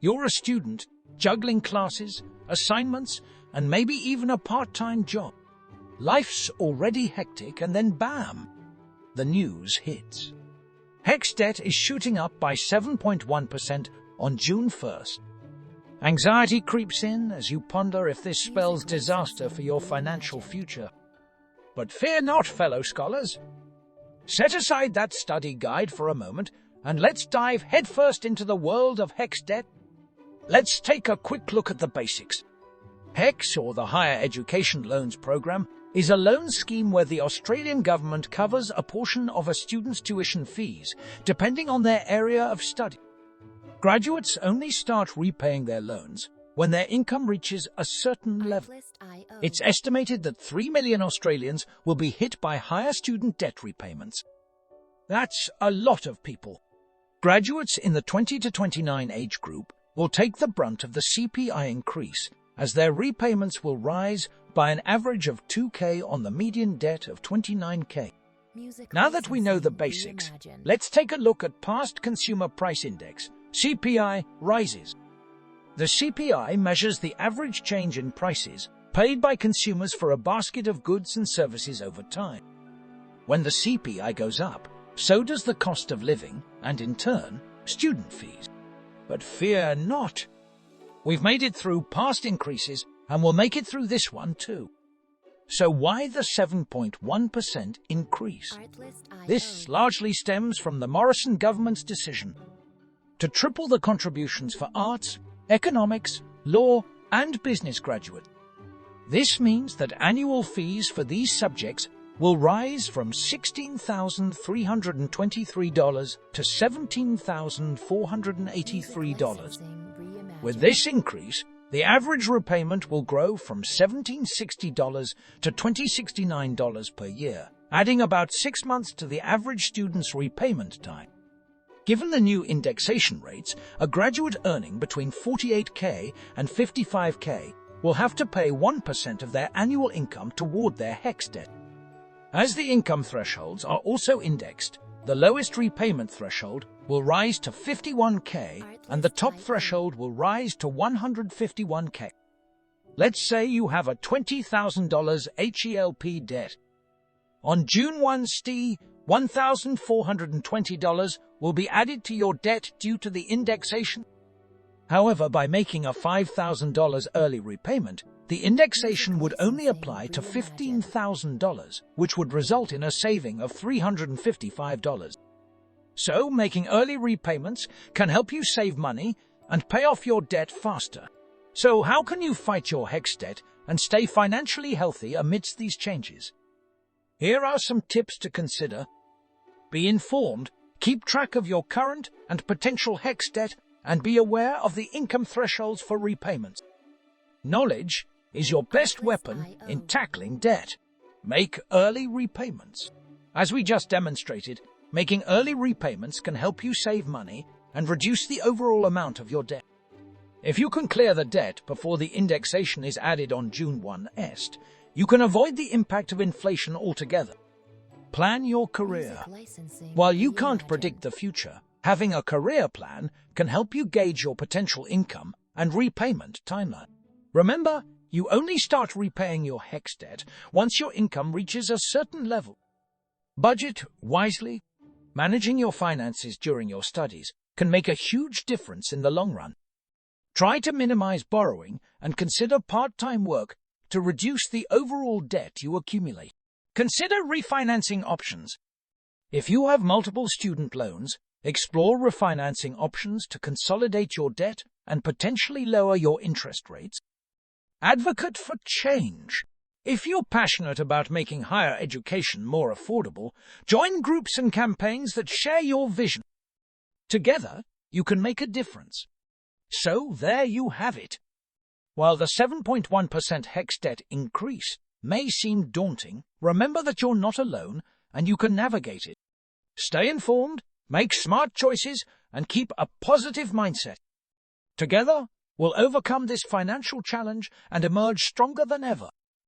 You're a student, juggling classes, assignments, and maybe even a part-time job. Life's already hectic, and then bam! The news hits. HECS debt is shooting up by 7.1% on June 1st. Anxiety creeps in as you ponder if this spells disaster for your financial future. But fear not, fellow scholars. Set aside that study guide for a moment, and let's dive headfirst into the world of HECS debt. Let's take a quick look at the basics. HECS, or the Higher Education Loans Programme, is a loan scheme where the Australian government covers a portion of a student's tuition fees, depending on their area of study. Graduates only start repaying their loans when their income reaches a certain level. It's estimated that 3 million Australians will be hit by higher student debt repayments. That's a lot of people. Graduates in the 20 to 29 age group will take the brunt of the CPI increase, as their repayments will rise by an average of $2,000 on the median debt of $29,000. Now that we know the basics, let's take a look at past Consumer Price Index, CPI, rises. The CPI measures the average change in prices paid by consumers for a basket of goods and services over time. When the CPI goes up, so does the cost of living and, in turn, student fees. But fear not. We've made it through past increases and we'll make it through this one too. So why the 7.1% increase? This largely stems from the Morrison government's decision to triple the contributions for arts, economics, law, and business graduates. This means that annual fees for these subjects will rise from $16,323 to $17,483. With this increase, the average repayment will grow from $1,760 to $2,069 per year, adding about 6 months to the average student's repayment time. Given the new indexation rates, a graduate earning between $48,000 and $55,000 will have to pay 1% of their annual income toward their HECS debt. As the income thresholds are also indexed, the lowest repayment threshold will rise to $51,000 and the top threshold will rise to $151,000. Let's say you have a $20,000 HELP debt. On June 1, $1,420 will be added to your debt due to the indexation. However, by making a $5,000 early repayment, the indexation would only apply to $15,000, which would result in a saving of $355. So, making early repayments can help you save money and pay off your debt faster. So, how can you fight your HECS debt and stay financially healthy amidst these changes? Here are some tips to consider. Be informed, keep track of your current and potential HECS debt, and be aware of the income thresholds for repayments. Knowledge is your best weapon in tackling debt. Make early repayments. As we just demonstrated, making early repayments can help you save money and reduce the overall amount of your debt. If you can clear the debt before the indexation is added on June 1, you can avoid the impact of inflation altogether. Plan your career. While you can't predict the future, having a career plan can help you gauge your potential income and repayment timeline. Remember, you only start repaying your HECS debt once your income reaches a certain level. Budget wisely. Managing your finances during your studies can make a huge difference in the long run. Try to minimize borrowing and consider part-time work to reduce the overall debt you accumulate. Consider refinancing options. If you have multiple student loans, explore refinancing options to consolidate your debt and potentially lower your interest rates. Advocate for change. If you're passionate about making higher education more affordable, join groups and campaigns that share your vision. Together, you can make a difference. So there you have it. While the 7.1% HECS debt increase may seem daunting, remember that you're not alone and you can navigate it. Stay informed, make smart choices, and keep a positive mindset. Together, we'll overcome this financial challenge and emerge stronger than ever.